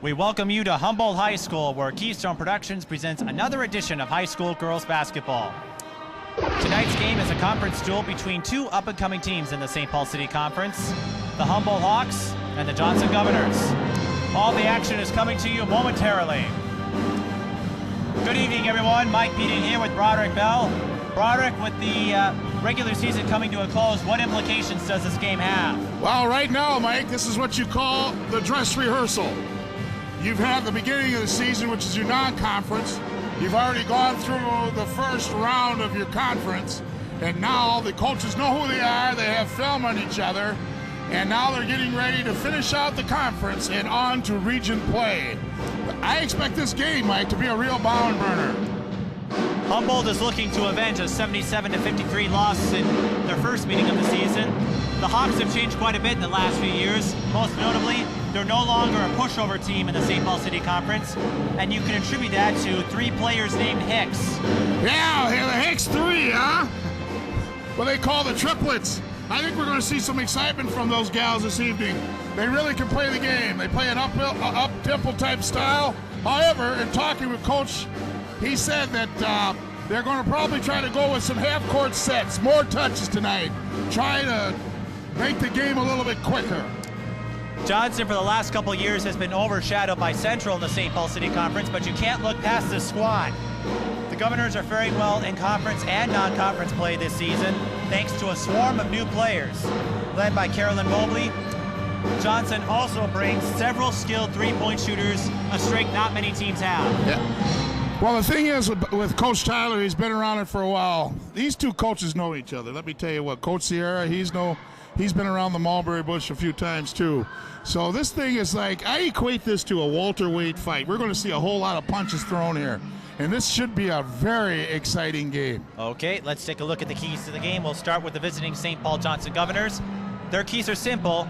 We welcome you to Humboldt High School, where Keystone Productions presents another edition of high school girls basketball. Tonight's game is a conference duel between two up-and-coming teams in the St. Paul City Conference, the Humboldt Hawks and the Johnson Governors. All the action is coming to you momentarily. Good evening, everyone. Mike Peden here with Broderick Bell. Broderick, with the regular season coming to a close, what implications does this game have? Well, right now, Mike, this is what you call the dress rehearsal. You've had the beginning of the season, which is your non-conference. You've already gone through the first round of your conference, and now the coaches know who they are. They have film on each other, and now they're getting ready to finish out the conference and on to region play. I expect this game, Mike, to be a real barn burner. Humboldt is looking to avenge a 77-53 loss in their first meeting of the season. The Hawks have changed quite a bit in the last few years. Most notably, they're no longer a pushover team in the St. Paul City Conference, and you can attribute that to three players named Hicks. Yeah, the Hicks three, huh? What they call the triplets. I think we're going to see some excitement from those gals this evening. They really can play the game. They play an up-tempo type style. However, in talking with Coach, he said that they're going to probably try to go with some half-court sets, more touches tonight, try to make the game a little bit quicker. Johnson, for the last couple of years, has been overshadowed by Central in the St. Paul City Conference, but you can't look past this squad. The Governors are faring well in conference and non-conference play this season, thanks to a swarm of new players, led by Carolyn Mobley. Johnson also brings several skilled three-point shooters, a strength not many teams have. Yeah. Well, the thing is with Coach Tyler, he's been around it for a while. These two coaches know each other. Let me tell you what, Coach Sierra, he's been around the mulberry bush a few times too. So this thing is like, I equate this to a welterweight fight. We're going to see a whole lot of punches thrown here. And this should be a very exciting game. Okay, let's take a look at the keys to the game. We'll start with the visiting St. Paul Johnson Governors. Their keys are simple,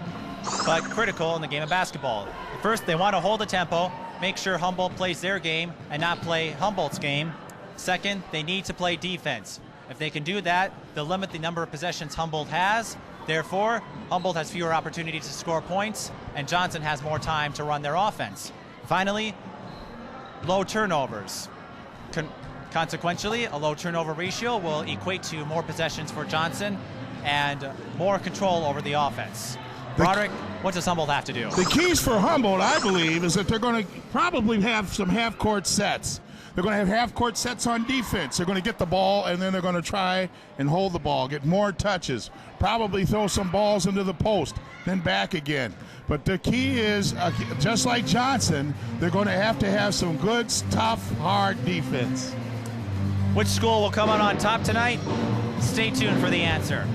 but critical in the game of basketball. First, they want to hold the tempo, make sure Humboldt plays their game and not play Humboldt's game. Second, they need to play defense. If they can do that, they'll limit the number of possessions Humboldt has. Therefore, Humboldt has fewer opportunities to score points, and Johnson has more time to run their offense. Finally, low turnovers. Consequentially, a low turnover ratio will equate to more possessions for Johnson and more control over the offense. Broderick, what does Humboldt have to do? The keys for Humboldt, I believe, is that they're going to probably have some half-court sets. They're going to have half-court sets on defense. They're going to get the ball, and then they're going to try and hold the ball, get more touches, probably throw some balls into the post, then back again. But the key is, just like Johnson, they're going to have some good, tough, hard defense. Which school will come out on top tonight? Stay tuned for the answer.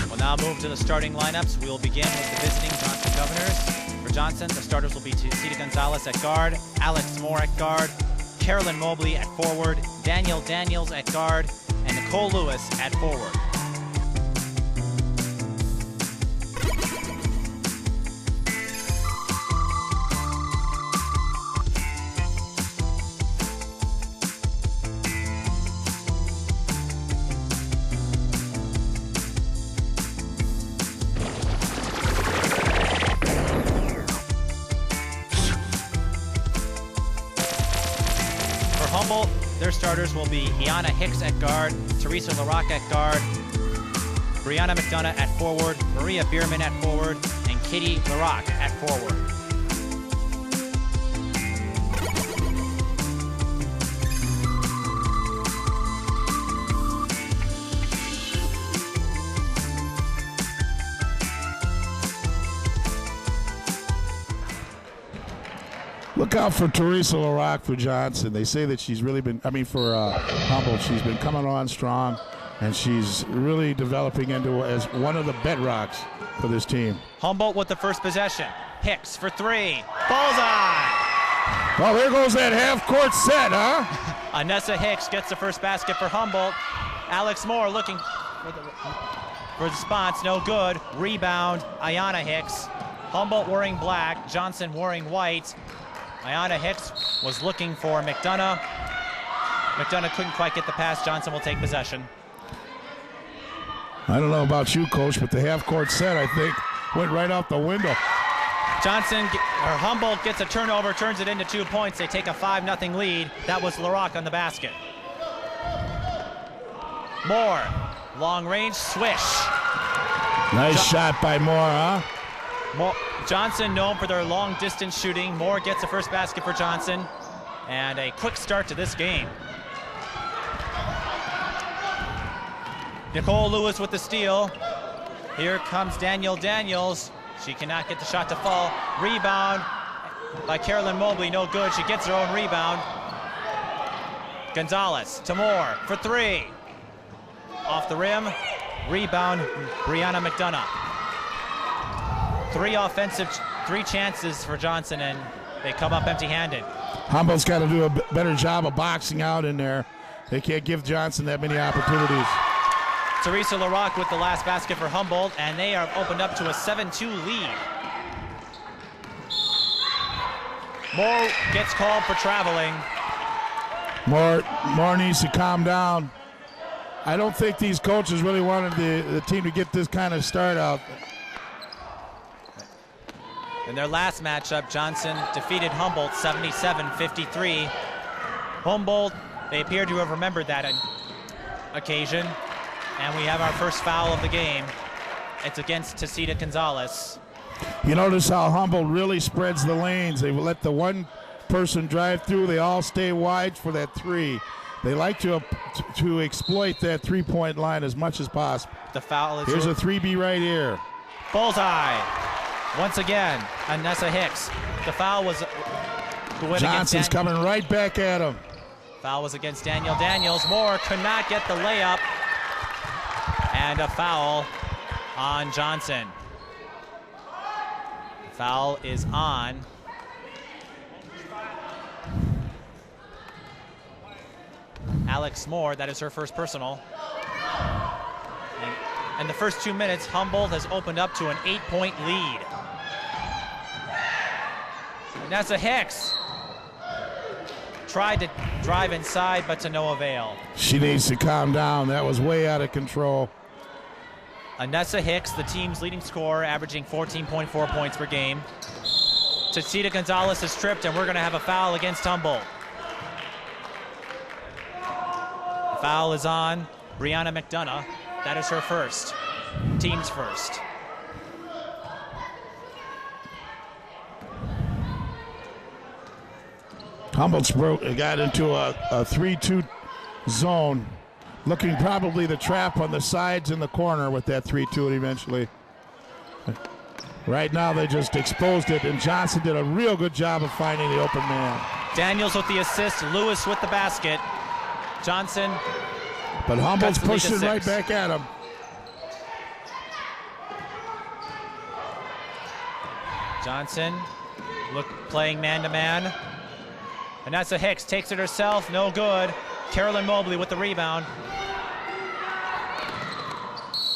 We'll now move to the starting lineups. We will begin with the visiting Johnson Governors. For Johnson, the starters will be Cita Gonzalez at guard, Alex Moore at guard, Carolyn Mobley at forward, Daniel Daniels at guard, and Nicole Lewis at forward. Humboldt, their starters will be Iana Hicks at guard, Teresa LaRock at guard, Brianna McDonough at forward, Maria Bierman at forward, and Kitty LaRock at forward. Look out for Teresa LaRock for Johnson. They say that she's really been, for Humboldt, she's been coming on strong, and she's really developing into as one of the bedrocks for this team. Humboldt with the first possession. Hicks for three. Bullseye! Well, there goes that half-court set, huh? Anessa Hicks gets the first basket for Humboldt. Alex Moore looking for the response, no good. Rebound, Iana Hicks. Humboldt wearing black, Johnson wearing white. Iana Hicks was looking for McDonough. McDonough couldn't quite get the pass. Johnson will take possession. I don't know about you, Coach, but the half-court set, I think, went right out the window. Humboldt gets a turnover, turns it into 2 points. They take a 5-0 lead. That was LaRocque on the basket. Moore, long range, swish. Nice shot by Moore, huh? Johnson known for their long distance shooting. Moore gets the first basket for Johnson. And a quick start to this game. Nicole Lewis with the steal. Here comes Danielle Daniels. She cannot get the shot to fall. Rebound by Carolyn Mobley, no good. She gets her own rebound. Gonzalez to Moore for 3. Off the rim. Rebound, Brianna McDonough. 3 chances for Johnson, and they come up empty-handed. Humboldt's got to do a better job of boxing out in there. They can't give Johnson that many opportunities. Teresa LaRocque with the last basket for Humboldt, and they are opened up to a 7-2 lead. Moore gets called for traveling. Moore needs to calm down. I don't think these coaches really wanted the team to get this kind of start out. In their last matchup, Johnson defeated Humboldt 77-53. Humboldt, they appear to have remembered that occasion. And we have our first foul of the game. It's against Tacita Gonzalez. You notice how Humboldt really spreads the lanes. They let the one person drive through. They all stay wide for that 3. They like to exploit that 3-point line as much as possible. The foul is... Here's a 3B right here. Bullseye. Once again, Anessa Hicks. The foul was... Johnson's coming right back at him. Foul was against Danielle Daniels. Moore could not get the layup. And a foul on Johnson. The foul is on Alex Moore. That is her first personal. And in the first 2 minutes, Humboldt has opened up to an 8-point lead. Nessa Hicks tried to drive inside, but to no avail. She needs to calm down. That was way out of control. Anessa Hicks, the team's leading scorer, averaging 14.4 points per game. Tacita Gonzalez is tripped, and we're going to have a foul against Humboldt. The foul is on Brianna McDonough. That is her first, team's first. Humboldt's got into a 3-2 zone. Looking probably the trap on the sides in the corner with that 3-2 eventually. Right now they just exposed it, and Johnson did a real good job of finding the open man. Daniels with the assist, Lewis with the basket. Johnson. But Humboldt's pushing right back at him. Johnson playing man-to-man. Anessa Hicks takes it herself, no good. Carolyn Mobley with the rebound.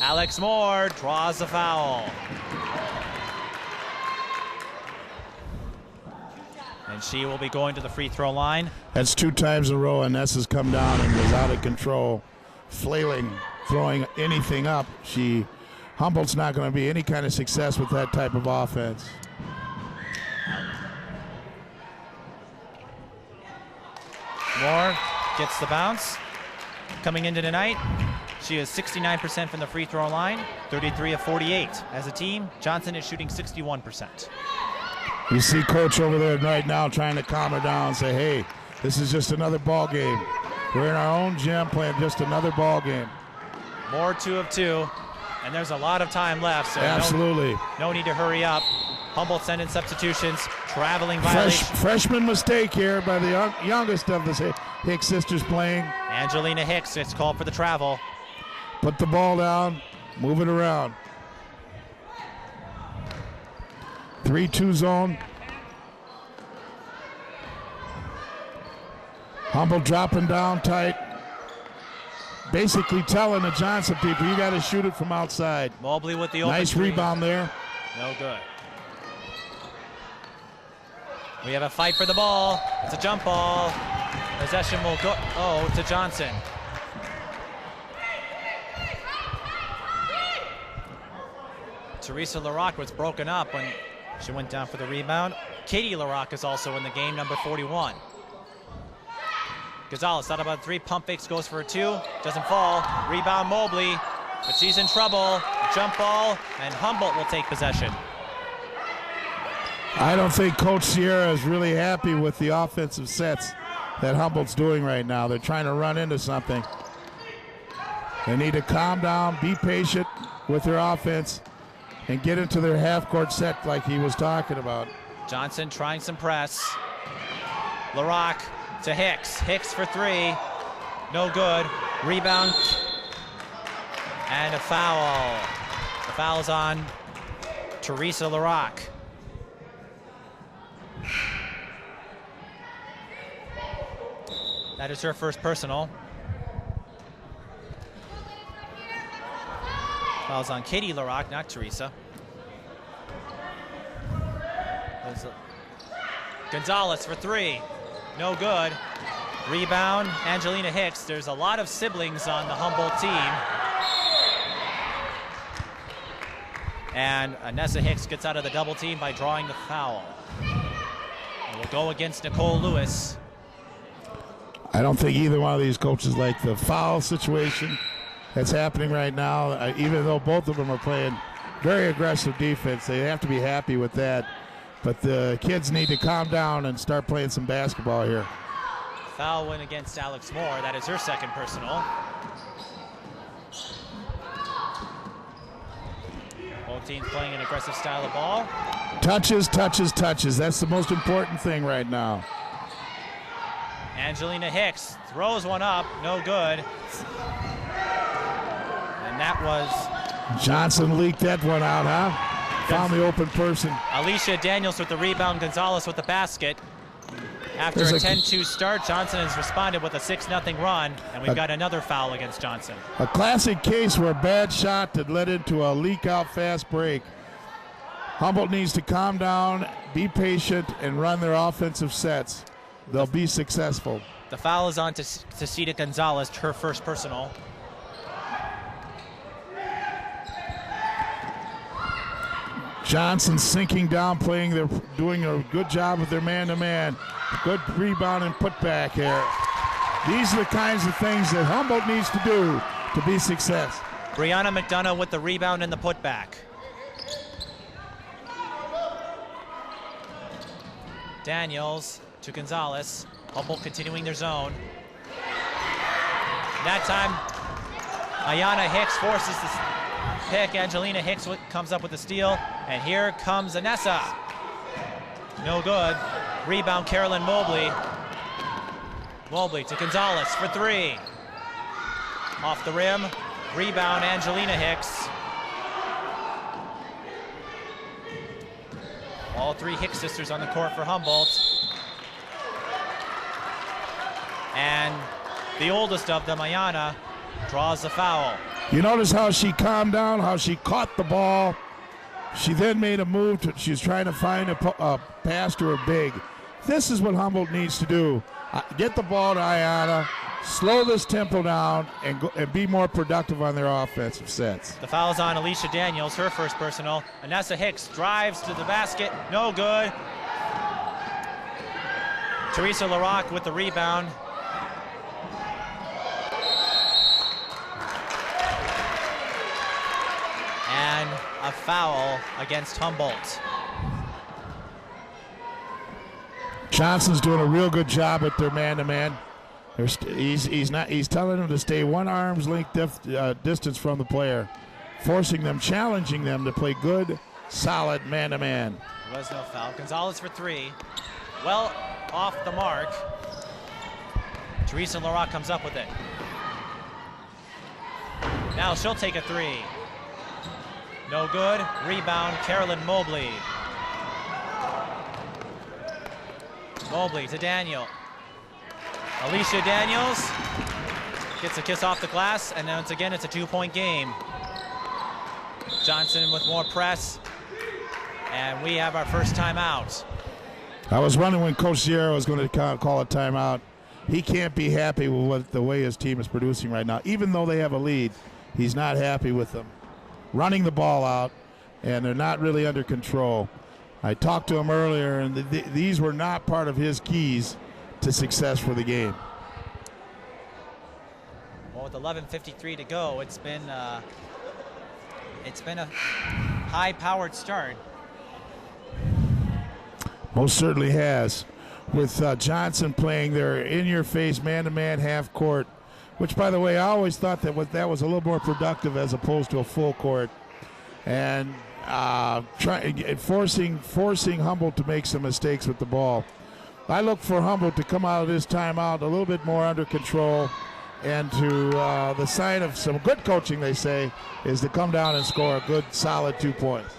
Alex Moore draws the foul. And she will be going to the free throw line. That's 2 times in a row, and Nessa's come down and was out of control, flailing, throwing anything up. Humboldt's not going to be any kind of success with that type of offense. Moore gets the bounce. Coming into tonight, she is 69% from the free throw line, 33 of 48. As a team, Johnson is shooting 61%. You see Coach over there right now trying to calm her down and say, hey, this is just another ball game. We're in our own gym playing just another ball game. Moore 2 of 2, and there's a lot of time left, so absolutely no need to hurry up. Humboldt send in substitutions, traveling violation. Freshman mistake here by the youngest of the Hicks sisters playing. Angelina Hicks gets called for the travel. Put the ball down, move it around. 3-2 zone. Humboldt dropping down tight. Basically telling the Johnson people, you got to shoot it from outside. Mobley with the open nice three. Rebound there. No good. We have a fight for the ball. It's a jump ball. Possession will go to Johnson. Teresa LaRocque was broken up when she went down for the rebound. Katie LaRocque is also in the game, number 41. Gonzalez thought about 3, pump fakes, goes for a 2, doesn't fall. Rebound Mobley, but she's in trouble. Jump ball, and Humboldt will take possession. I don't think Coach Sierra is really happy with the offensive sets that Humboldt's doing right now. They're trying to run into something. They need to calm down, be patient with their offense, and get into their half-court set like he was talking about. Johnson trying some press. LaRocque to Hicks. Hicks for 3. No good. Rebound. And a foul. The foul's on Teresa LaRocque. That is her first personal. Foul's on Katie LaRocque, not Teresa. Gonzalez for 3. No good. Rebound, Angelina Hicks. There's a lot of siblings on the Humboldt team. And Anessa Hicks gets out of the double team by drawing the foul. It will go against Nicole Lewis. I don't think either one of these coaches like the foul situation that's happening right now. Even though both of them are playing very aggressive defense, they have to be happy with that. But the kids need to calm down and start playing some basketball here. Foul win against Alex Moore. That is her second personal. Both teams playing an aggressive style of ball. Touches, touches, touches. That's the most important thing right now. Angelina Hicks throws one up, no good. And that was... Johnson leaked that one out, huh? Found the open person. Alicia Daniels with the rebound, Gonzalez with the basket. After a 10-2 start, Johnson has responded with a 6-0 run, and we've got another foul against Johnson. A classic case where a bad shot that led into a leak-out fast break. Humboldt needs to calm down, be patient, and run their offensive sets. They'll be successful. The foul is on to Cita Gonzalez, her first personal. Johnson sinking down, doing a good job with their man-to-man. Good rebound and putback here. These are the kinds of things that Humboldt needs to do to be success. Brianna McDonough with the rebound and the putback. Daniels to Gonzalez. Humboldt continuing their zone. That time, Ayana Hicks forces the pick. Angelina Hicks comes up with the steal. And here comes Anessa. No good. Rebound, Carolyn Mobley. Mobley to Gonzalez for 3. Off the rim. Rebound, Angelina Hicks. All 3 Hicks sisters on the court for Humboldt. And the oldest of them, Ayana, draws the foul. You notice how she calmed down, how she caught the ball. She then made a move. She was trying to find a pass to her big. This is what Humboldt needs to do. Get the ball to Ayana, slow this tempo down, and be more productive on their offensive sets. The foul's on Alicia Daniels, her first personal. Anessa Hicks drives to the basket. No good. Teresa LaRocque with the rebound. And a foul against Humboldt. Johnson's doing a real good job at their man-to-man. He's telling them to stay 1 arm's length distance from the player, forcing them, challenging them to play good, solid man-to-man. There was no foul. Gonzalez for 3. Well off the mark. Teresa LaRocque comes up with it. Now she'll take a 3. No good. Rebound, Carolyn Mobley. Mobley to Daniel. Alicia Daniels gets a kiss off the glass, and once again it's a 2-point game. Johnson with more press, and we have our first timeout. I was wondering when Coach Sierra was going to call a timeout. He can't be happy with the way his team is producing right now. Even though they have a lead, he's not happy with them. Running the ball out, and they're not really under control. I talked to him earlier, and these were not part of his keys to success for the game. Well, with 11:53 to go, it's been a high-powered start. Most certainly has, with Johnson playing their in-your-face man-to-man half court, which, by the way, I always thought that was a little more productive as opposed to a full court, and forcing Humboldt to make some mistakes with the ball. I look for Humboldt to come out of this timeout a little bit more under control, and to the sign of some good coaching, they say, is to come down and score a good, solid 2 points.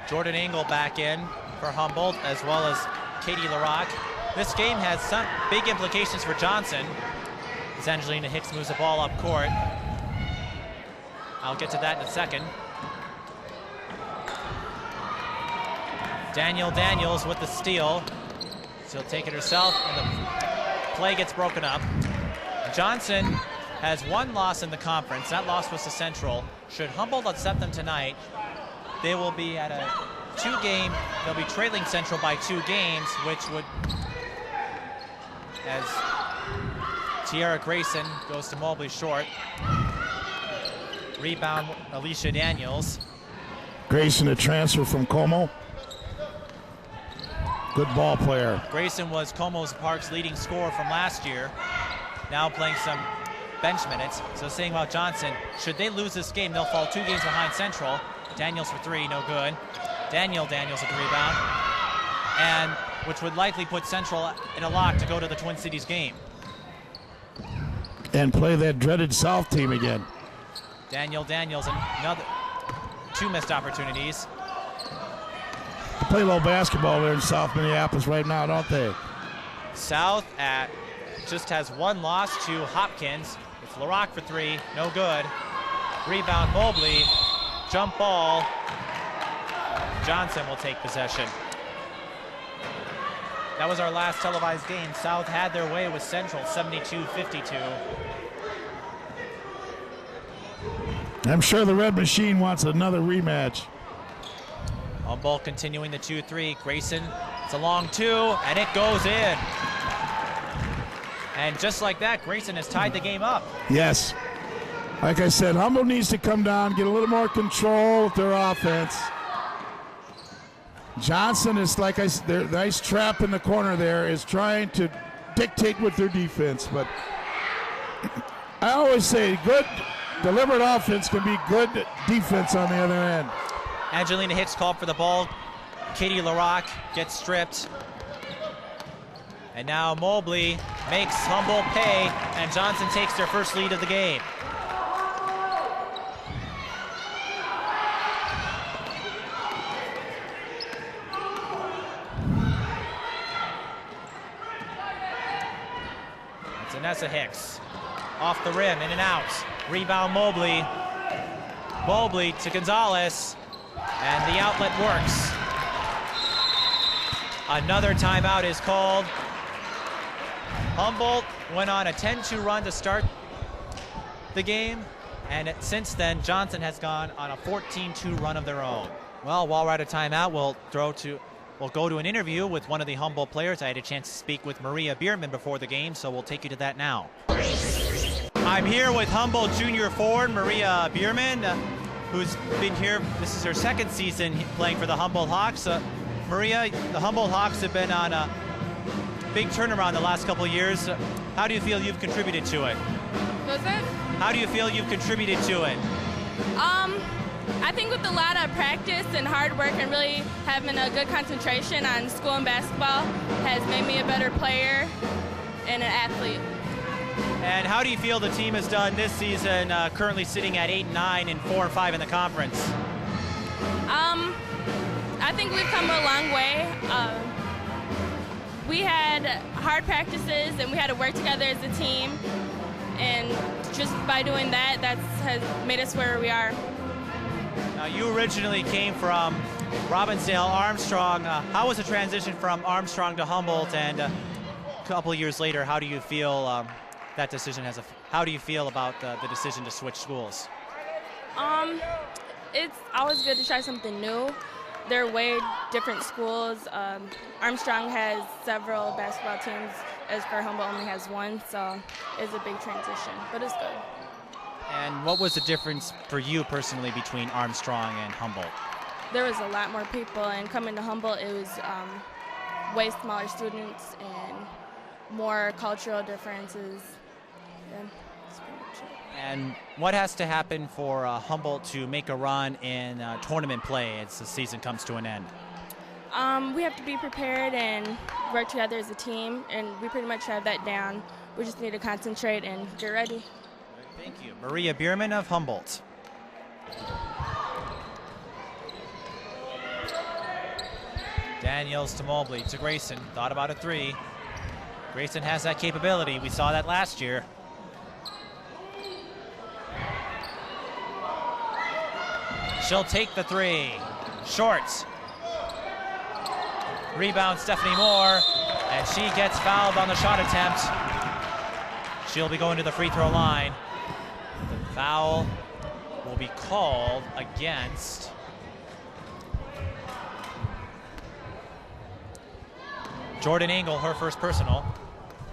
Jordan Engel back in for Humboldt, as well as Katie LaRock. This game has some big implications for Johnson, as Angelina Hicks moves the ball up court. I'll get to that in a second. Danielle Daniels with the steal. She'll take it herself, and the play gets broken up. Johnson has one loss in the conference. That loss was to Central. Should Humboldt upset them tonight, they will be at a they'll be trailing Central by 2 games, which would, as Tiara Grayson goes to Mobley short. Rebound, Alicia Daniels. Grayson, a transfer from Como. Good ball player. Grayson was Como's Park's leading scorer from last year, now playing some bench minutes. So saying about Johnson, should they lose this game, they'll fall 2 games behind Central. Daniels for 3, no good. Daniels with the rebound, and which would likely put Central in a lock to go to the Twin Cities game. And play that dreaded South team again. Daniels, another 2 missed opportunities. They play low basketball there in South Minneapolis right now, don't they? South just has 1 loss to Hopkins. It's LaRock for 3, no good. Rebound Mobley, jump ball. Johnson will take possession. That was our last televised game. South had their way with Central, 72-52. I'm sure the Red Machine wants another rematch. Humboldt continuing the 2-3. Grayson, it's a long 2, and it goes in. And just like that, Grayson has tied the game up. Yes. Like I said, Humboldt needs to come down, get a little more control with their offense. Johnson is, like I said, their nice trap in the corner there is trying to dictate with their defense. But I always say good deliberate offense can be good defense on the other end. Angelina Hicks called for the ball. Katie LaRock gets stripped. And now Mobley makes Humboldt pay, and Johnson takes their first lead of the game. It's Anessa Hicks. Off the rim, in and out. Rebound Mobley. Mobley to Gonzalez, and the outlet works. Another timeout is called. Humboldt went on a 10-2 run to start the game, and since then Johnson has gone on a 14-2 run of their own. Well, while we're at a timeout, we'll go to an interview with one of the Humboldt players. I had a chance to speak with Maria Bierman before the game, so we'll take you to that now. I'm here with Humboldt junior forward Maria Bierman, who's been here. This is her second season playing for the Humboldt Hawks. Maria, the Humboldt Hawks have been on a big turnaround the last couple of years. How do you feel you've contributed to it? Was it? How do you feel you've contributed to it? I think with a lot of practice and hard work and really having a good concentration on school and basketball has made me a better player and an athlete. And how do you feel the team has done this season, currently sitting at 8-9 and 4-5 in the conference? I think we've come a long way. We had hard practices and we had to work together as a team, and just by doing that, has made us where we are. Now, you originally came from Robbinsdale, Armstrong. How was the transition from Armstrong to Humboldt, and a couple years later, how do you feel that decision how do you feel about the decision to switch schools? It's always good to try something new. They're way different schools. Armstrong has several basketball teams, as for Humboldt only has one, so it's a big transition, but it's good. And what was the difference for you personally between Armstrong and Humboldt? There was a lot more people, and coming to Humboldt, it was way smaller students and more cultural differences. Yeah, that's pretty much it. And what has to happen for Humboldt to make a run in tournament play as the season comes to an end? We have to be prepared and work together as a team, and we pretty much have that down. We just need to concentrate and get ready. Thank you. Maria Bierman of Humboldt. Daniels to Mobley to Grayson. Thought about a three. Grayson has that capability. We saw that last year. She'll take the three. Short. Rebound Stephanie Moore, and she gets fouled on the shot attempt. She'll be going to the free throw line. The foul will be called against Jordan Engel, her first personal.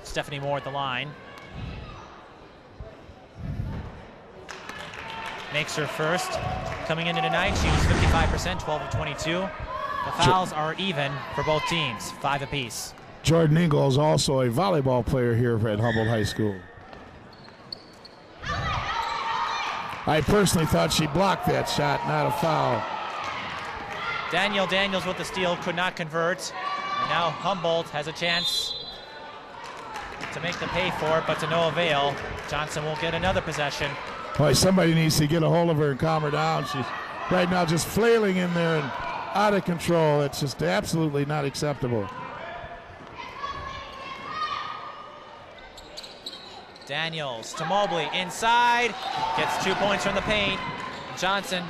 Stephanie Moore at the line. Makes her first. Coming into tonight, she was 55%, 12 of 22. The fouls are even for both teams, 5 apiece. Jordan Engel is also a volleyball player here at Humboldt High School. I personally thought she blocked that shot, not a foul. Daniels with the steal, could not convert. And now Humboldt has a chance to make the pay for it, but to no avail. Johnson will get another possession. Boy, somebody needs to get a hold of her and calm her down. She's right now just flailing in there and out of control. It's just absolutely not acceptable. Daniels to Mobley inside, gets 2 points from the paint. Johnson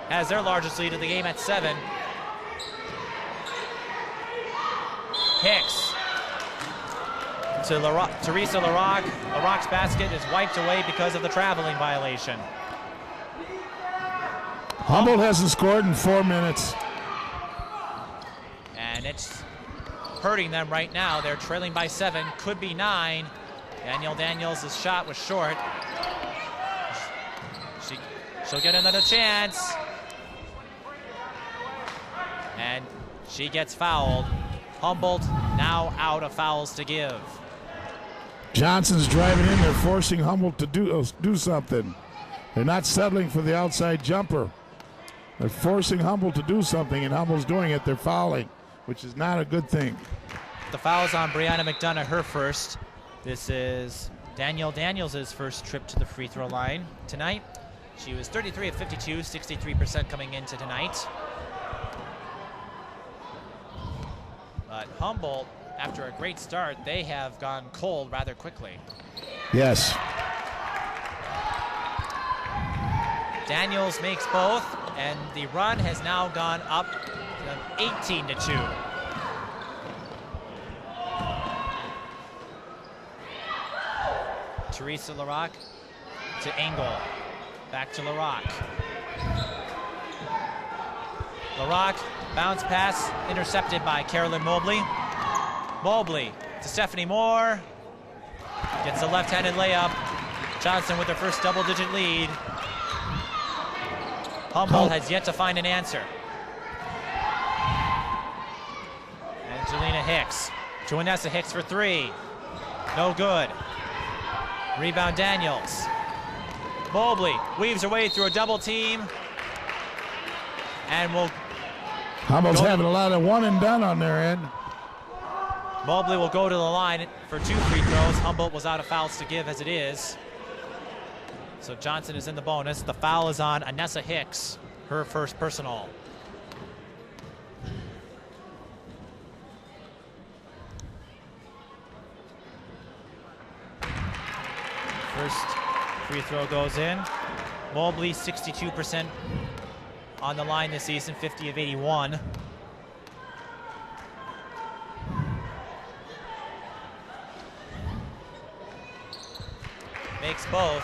has their largest lead of the game at 7. Hicks to Teresa LaRock. LaRock's basket is wiped away because of the traveling violation. Humboldt hasn't scored in 4 minutes. And it's hurting them right now. They're trailing by 7, could be 9. Daniels' shot was short. She'll get another chance. And she gets fouled. Humboldt now out of fouls to give. Johnson's driving in. They're forcing Humboldt to do something. They're not settling for the outside jumper. They're forcing Humboldt to do something, and Humboldt's doing it. They're fouling, which is not a good thing. The foul's on Brianna McDonough, her first. This is Daniels' first trip to the free throw line tonight. She was 33 of 52, 63% coming into tonight. But Humboldt, after a great start, they have gone cold rather quickly. Yes. Daniels makes both, and the run has now gone up to 18-2. Teresa LaRock to Engel. Back to LaRock. LaRock, bounce pass, intercepted by Carolyn Mobley. Mobley to Stephanie Moore. Gets a left-handed layup. Johnson with their first double-digit lead. Humboldt has yet to find an answer. Angelina Hicks. Joanessa Hicks for 3. No good. Rebound Daniels. Mobley weaves her way through a double team. And will Humboldt's having a lot of one and done on their end. Mobley will go to the line for 2 free throws. Humboldt was out of fouls to give as it is. So Johnson is in the bonus. The foul is on Anessa Hicks, her first personal. First free throw goes in. Mobley 62% on the line this season, 50 of 81. Makes both.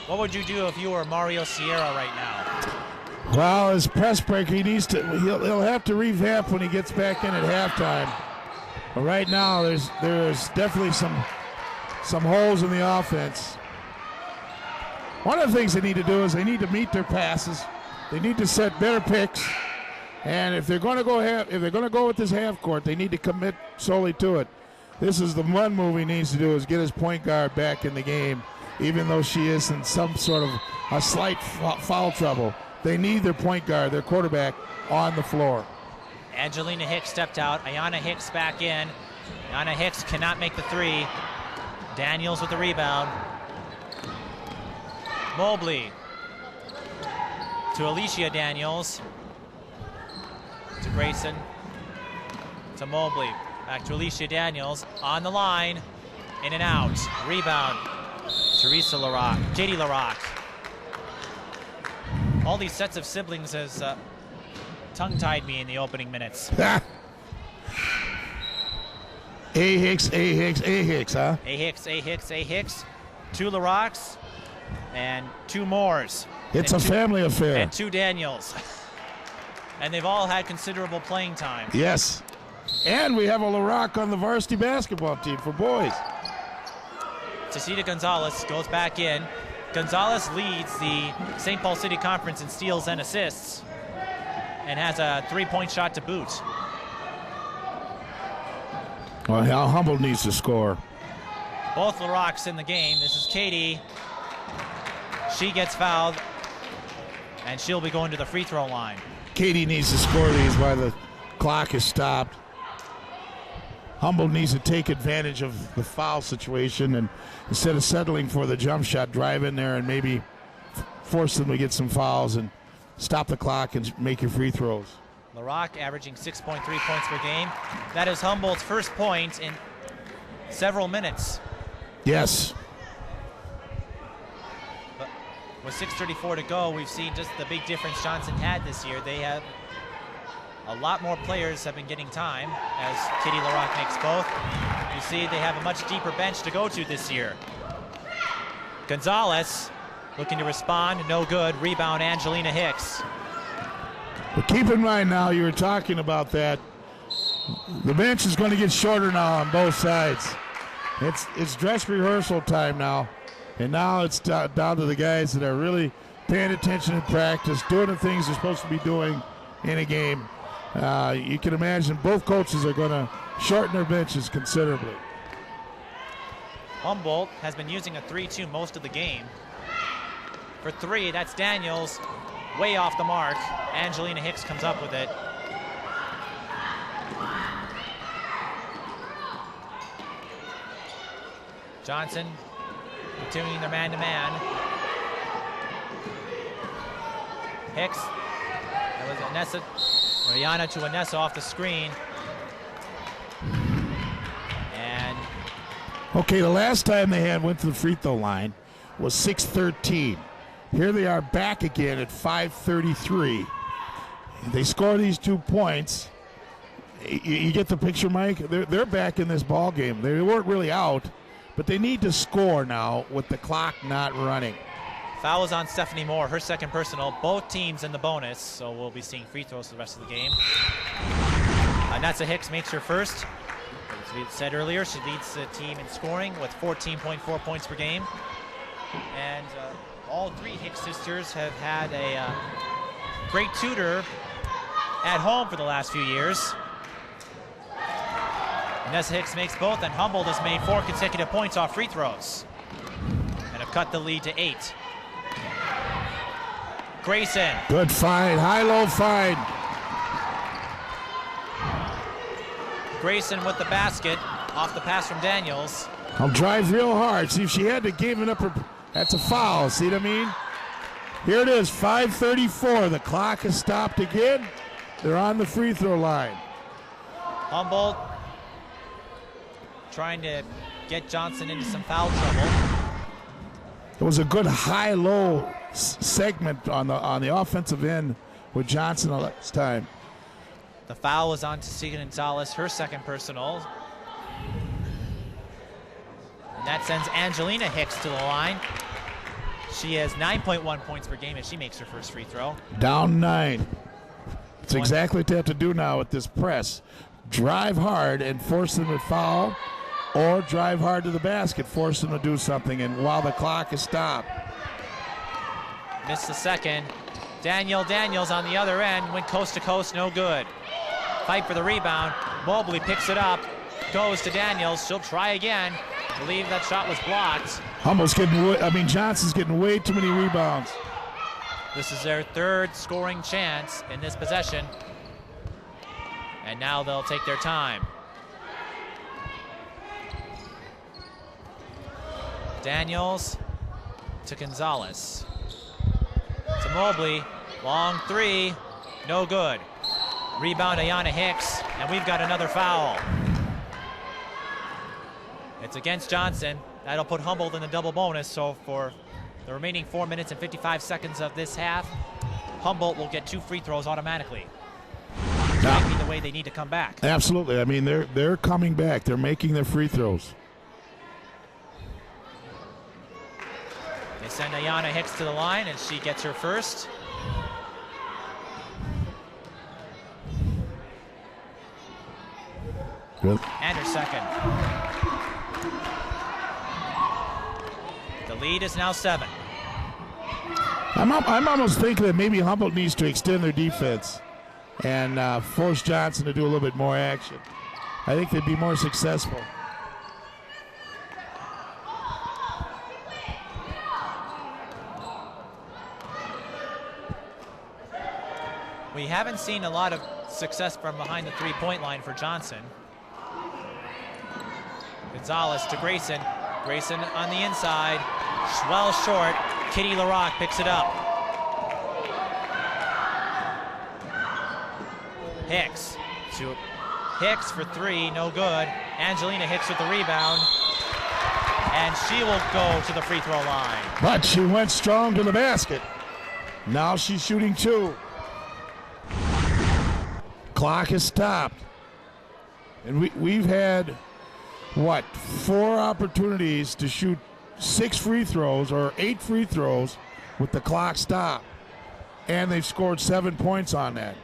What would you do if you were Mario Sierra right now? Well, his press break, he'll have to revamp when he gets back in at halftime. But right now, there's definitely some holes in the offense. One of the things they need to do is they need to meet their passes. They need to set better picks. And if they're going to go with this half court, they need to commit solely to it. This is the one move he needs to do, is get his point guard back in the game, even though she is in some sort of a slight foul trouble. They need their point guard, their quarterback, on the floor. Angelina Hicks stepped out. Ayana Hicks back in. Ayana Hicks cannot make the three. Daniels with the rebound. Mobley to Alicia Daniels. To Grayson. To Mobley. Back to Alicia Daniels. On the line. In and out. Rebound. Teresa Larocque. Katie Larocque. All these sets of siblings has tongue-tied me in the opening minutes. A Hicks, huh? A Hicks. 2 Larocques and 2 Moores. It's a family affair. And 2 Daniels. And they've all had considerable playing time. Yes. And we have a Larocque on the varsity basketball team for boys. Tacita Gonzalez goes back in. Gonzalez leads the St. Paul City Conference in steals and assists and has a 3-point shot to boot. Well, Humboldt needs to score. Both Larocques in the game. This is Katie. She gets fouled, and she'll be going to the free throw line. Katie needs to score these while the clock is stopped. Humboldt needs to take advantage of the foul situation, and instead of settling for the jump shot, drive in there and maybe force them to get some fouls and stop the clock and make your free throws. Larocque averaging 6.3 points per game. That is Humboldt's first point in several minutes. Yes. But with 6:34 to go, we've seen just the big difference Johnson had this year. They have a lot more players have been getting time as Katie Larocque makes both. You see they have a much deeper bench to go to this year. Gonzalez looking to respond, no good. Rebound, Angelina Hicks. But keep in mind now, you were talking about that. The bench is going to get shorter now on both sides. It's dress rehearsal time now. And now it's down to the guys that are really paying attention in practice, doing the things they're supposed to be doing in a game. You can imagine both coaches are going to shorten their benches considerably. Humboldt has been using a 3-2 most of the game. For 3, that's Daniels, way off the mark. Angelina Hicks comes up with it. Johnson continuing their man-to-man. Hicks, that was Anessa, Mariana to Anessa off the screen. And okay, the last time they went to the free throw line was 6:13. Here they are back again at 5:33. They score these 2 points. You get the picture, Mike? They're back in this ball game. They weren't really out, but they need to score now with the clock not running. Foul is on Stephanie Moore, her second personal. Both teams in the bonus, so we'll be seeing free throws for the rest of the game. Natsa Hicks makes her first. As we said earlier, she leads the team in scoring with 14.4 points per game. And all 3 Hicks sisters have had a great tutor at home for the last few years. Nessa Hicks makes both, and Humboldt has made 4 consecutive points off free throws and have cut the lead to 8. Grayson. Good find, high-low find. Grayson with the basket off the pass from Daniels. I'll drive real hard. See, if she had to give it up, that's a foul. See what I mean? Here it is, 5:34. The clock has stopped again. They're on the free throw line. Humboldt trying to get Johnson into some foul trouble. It was a good high-low segment on the offensive end with Johnson last time. The foul was on Tacita Gonzalez, her second personal. And that sends Angelina Hicks to the line. She has 9.1 points per game as she makes her first free throw. Down 9. It's exactly what they have to do now with this press. Drive hard and force them to foul, or drive hard to the basket, force them to do something, and while the clock is stopped. Missed the second. Daniels on the other end, went coast to coast, no good. Fight for the rebound. Mobley picks it up, goes to Daniels. She'll try again. I believe that shot was blocked. Johnson's getting way too many rebounds. This is their third scoring chance in this possession. And now they'll take their time. Daniels to Gonzalez. To Mobley. Long three. No good. Rebound Ayana Hicks. And we've got another foul. It's against Johnson. That'll put Humboldt in the double bonus. So for the remaining 4 minutes and 55 seconds of this half, Humboldt will get 2 free throws automatically. Might be the way they need to come back. Absolutely. I mean, they're coming back. They're making their free throws. They send Ayana Hicks to the line, and she gets her first. Good. And her second. The lead is now 7. I'm almost thinking that maybe Humboldt needs to extend their defense and force Johnson to do a little bit more action. I think they'd be more successful. We haven't seen a lot of success from behind the three-point line for Johnson. Gonzalez to Grayson. Grayson on the inside. Well short. Kitty LaRock picks it up. Hicks to Hicks for 3, no good. Angelina Hicks with the rebound. And she will go to the free throw line. But she went strong to the basket. Now she's shooting 2. Clock is stopped. And we've had, 4 opportunities to shoot 6 free throws or 8 free throws with the clock stopped. And they've scored 7 points on that.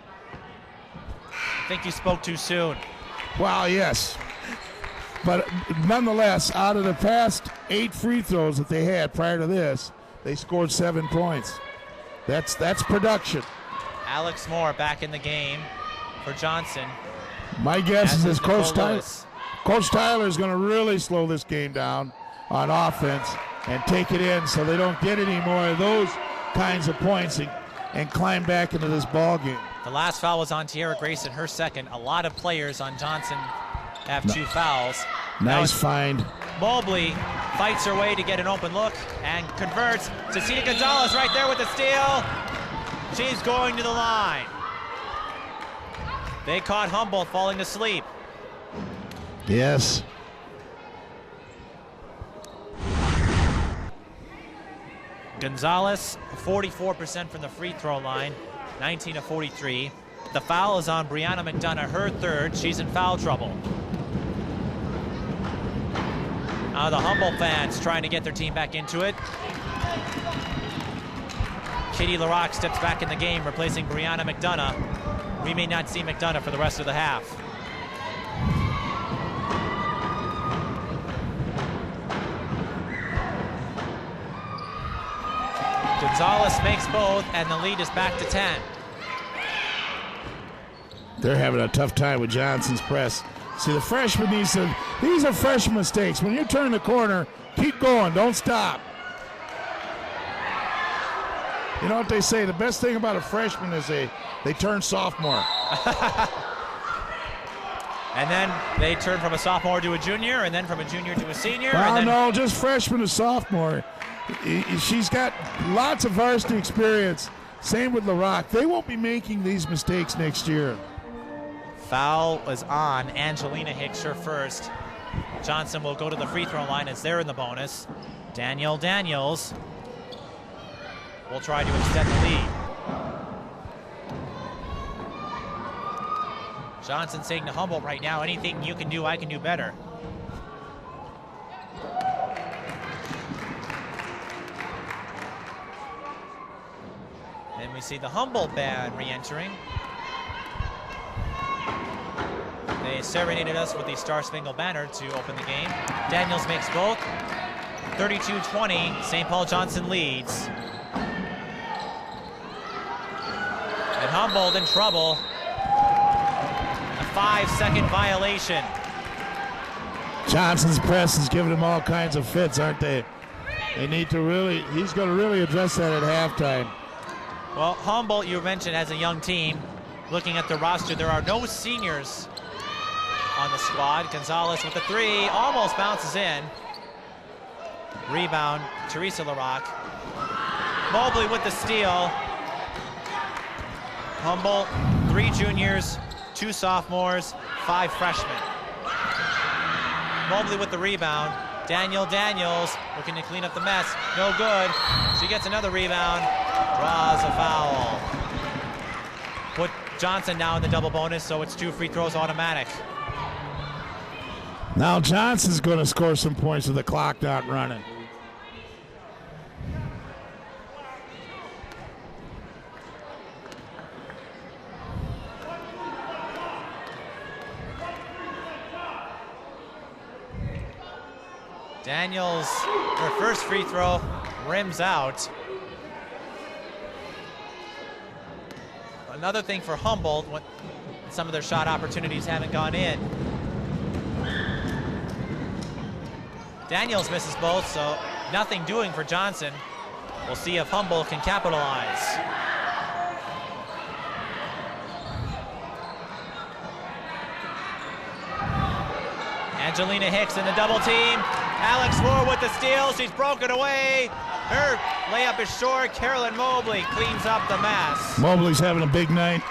I think you spoke too soon. Well, yes. But nonetheless, out of the past 8 free throws that they had prior to this, they scored 7 points. That's production. Alex Moore back in the game for Johnson. My guess is this Coach Lewis. Tyler is going to really slow this game down on offense and take it in so they don't get any more of those kinds of points and climb back into this ball game. The last foul was on Tierra Grayson, her second. A lot of players on Johnson have 2 fouls. Nice find. Mobley fights her way to get an open look and converts. Cecilia Gonzalez right there with the steal. She's going to the line. They caught Humboldt falling asleep. Yes. Gonzalez, 44% from the free throw line, 19 of 43. The foul is on Brianna McDonough, her third. She's in foul trouble. The Humboldt fans trying to get their team back into it. Kitty LaRock steps back in the game, replacing Brianna McDonough. We may not see McDonough for the rest of the half. Gonzalez makes both, and the lead is back to 10. They're having a tough time with Johnson's press. See, the freshman these are freshman mistakes. When you turn the corner, keep going, don't stop. You know what they say, the best thing about a freshman is they turn sophomore. And then they turn from a sophomore to a junior, and then from a junior to a senior. Well, no, just freshman to sophomore. She's got lots of varsity experience. Same with LaRock. They won't be making these mistakes next year. Foul is on Angelina Hicks, her first. Johnson will go to the free throw line as they're in the bonus. Daniels will try to extend the lead. Johnson saying to Humboldt right now, anything you can do, I can do better. And we see the Humboldt band re-entering. They serenaded us with the Star Spangled Banner to open the game. Daniels makes both. 32-20, St. Paul Johnson leads. And Humboldt in trouble. A 5-second violation. Johnson's press is giving him all kinds of fits, aren't they? They need to really, he's going to really address that at halftime. Well, Humboldt, you mentioned, as a young team. Looking at the roster, there are no seniors on the squad. Gonzalez with the three, almost bounces in. Rebound, Teresa LaRock. Mobley with the steal. Humboldt, 3 juniors, 2 sophomores, 5 freshmen. Mobley with the rebound. Daniels looking to clean up the mess. No good. She gets another rebound. Draws a foul. Put Johnson now in the double bonus, so it's 2 free throws automatic. Now Johnson's going to score some points with the clock not running. Daniels, her first free throw, rims out. Another thing for Humboldt, when some of their shot opportunities haven't gone in. Daniels misses both, so nothing doing for Johnson. We'll see if Humboldt can capitalize. Angelina Hicks in the double team. Alex Moore with the steal. She's broken away. Her layup is short. Carolyn Mobley cleans up the mess. Mobley's having a big night.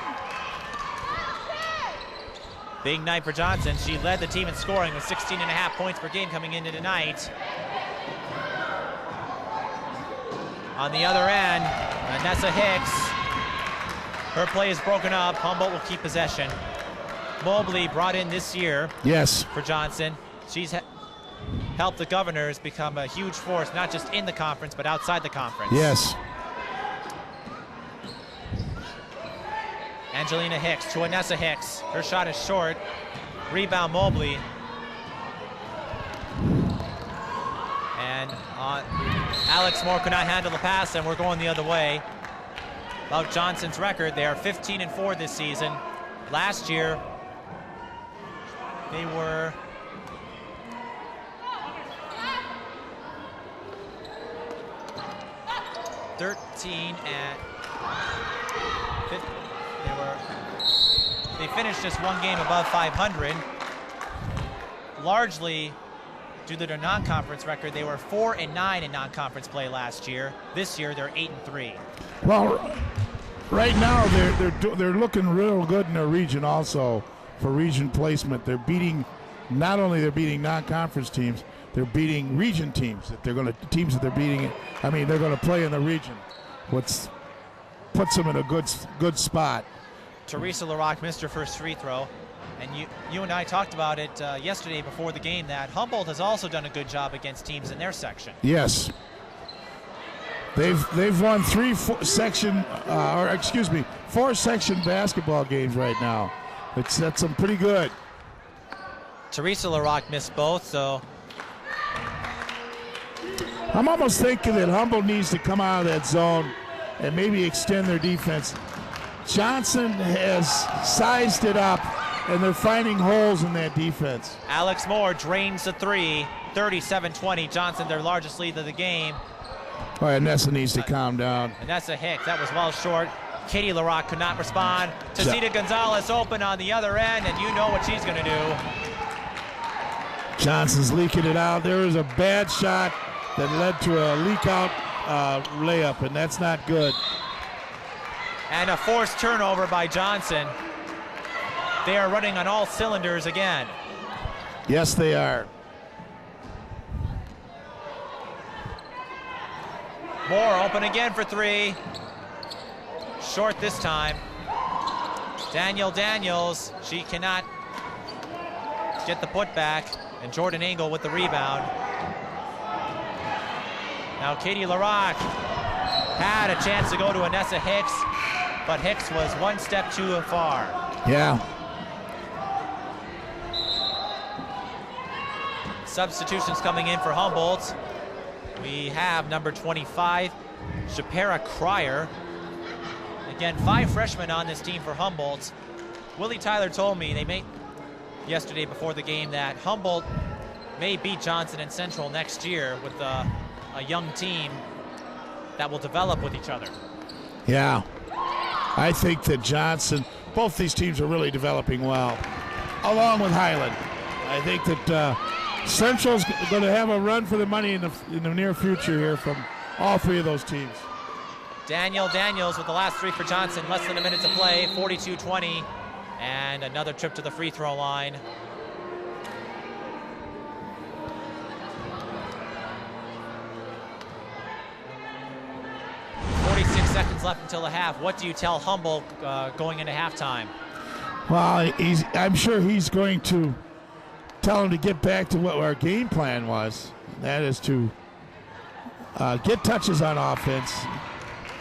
Big night for Johnson. She led the team in scoring with 16.5 points per game coming into tonight. On the other end, Vanessa Hicks. Her play is broken up. Humboldt will keep possession. Mobley brought in this year. Yes. For Johnson. She's helped the Governors become a huge force, not just in the conference, but outside the conference. Yes. Angelina Hicks to Vanessa Hicks. Her shot is short. Rebound Mobley. And Alex Moore could not handle the pass, and we're going the other way. About Johnson's record, they are 15-4 this season. Last year, they were 13 and 15. They finished just one game above 500. Largely due to their non-conference record, they were 4-9 in non-conference play last year. This year, they're 8-3. Well, right now they're looking real good in their region also for region placement. They're beating, not only they're beating non-conference teams, they're beating region teams. They're going to teams that they're beating. I mean, they're going to play in the region, which puts them in a good spot. Teresa LaRock missed her first free throw, and you and I talked about it yesterday before the game that Humboldt has also done a good job against teams in their section. Yes. They've won 4 section basketball games right now. That's some pretty good. Teresa LaRock missed both, so I'm almost thinking that Humboldt needs to come out of that zone and maybe extend their defense. Johnson has sized it up, and they're finding holes in that defense. Alex Moore drains the three, 37-20. Johnson, their largest lead of the game. All right, Nessa needs to calm down. Vanessa Hicks, that was well short. Katie LaRock could not respond. Tacita Gonzalez open on the other end, and you know what she's going to do. Johnson's leaking it out. There was a bad shot that led to a leak-out layup, and that's not good. And a forced turnover by Johnson. They are running on all cylinders again. Yes, they are. Moore open again for three. Short this time. Daniels, she cannot get the putback. And Jordan Engel with the rebound. Now Katie LaRock had a chance to go to Anessa Hicks, but Hicks was one step too far. Yeah. Substitutions coming in for Humboldt. We have number 25, Shapira Cryer. Again, 5 freshmen on this team for Humboldt. Willie Tyler told me yesterday before the game that Humboldt may beat Johnson and Central next year with a young team that will develop with each other. Yeah. I think that both these teams are really developing well, along with Highland. I think that Central's going to have a run for the money in the near future here from all 3 of those teams. Daniels with the last 3 for Johnson, less than a minute to play, 42-20, and another trip to the free throw line. Seconds left until the half. What do you tell Humboldt going into halftime? Well, I'm sure he's going to tell him to get back to what our game plan was. That is to get touches on offense.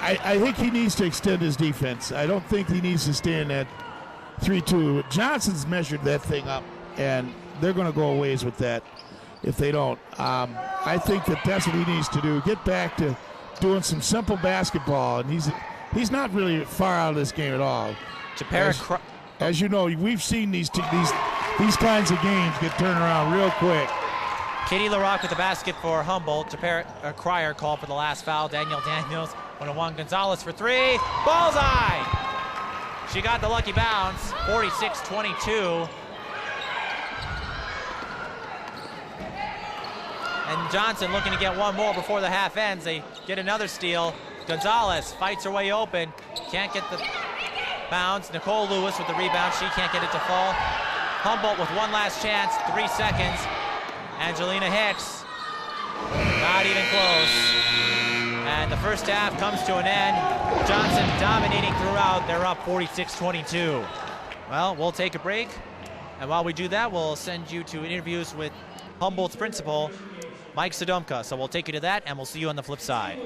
I think he needs to extend his defense. I don't think he needs to stay in that 3-2. Johnson's measured that thing up, and they're going to go a ways with that if they don't. I think that's what he needs to do. Get back to doing some simple basketball, and he's not really far out of this game at all. As you know, we've seen these kinds of games get turned around real quick. Katie LaRock with the basket for Humboldt. Cryer called for the last foul. Daniels, 1-1. Gonzalez for 3. Bullseye! She got the lucky bounce. 46-22. And Johnson looking to get one more before the half ends. They get another steal. Gonzalez fights her way open. Can't get the bounce. Nicole Lewis with the rebound. She can't get it to fall. Humboldt with one last chance. 3 seconds. Angelina Hicks. Not even close. And the first half comes to an end. Johnson dominating throughout. They're up 46-22. Well, we'll take a break. And while we do that, we'll send you to interviews with Humboldt's principal, Mike Sodomka. So we'll take you to that, and we'll see you on the flip side.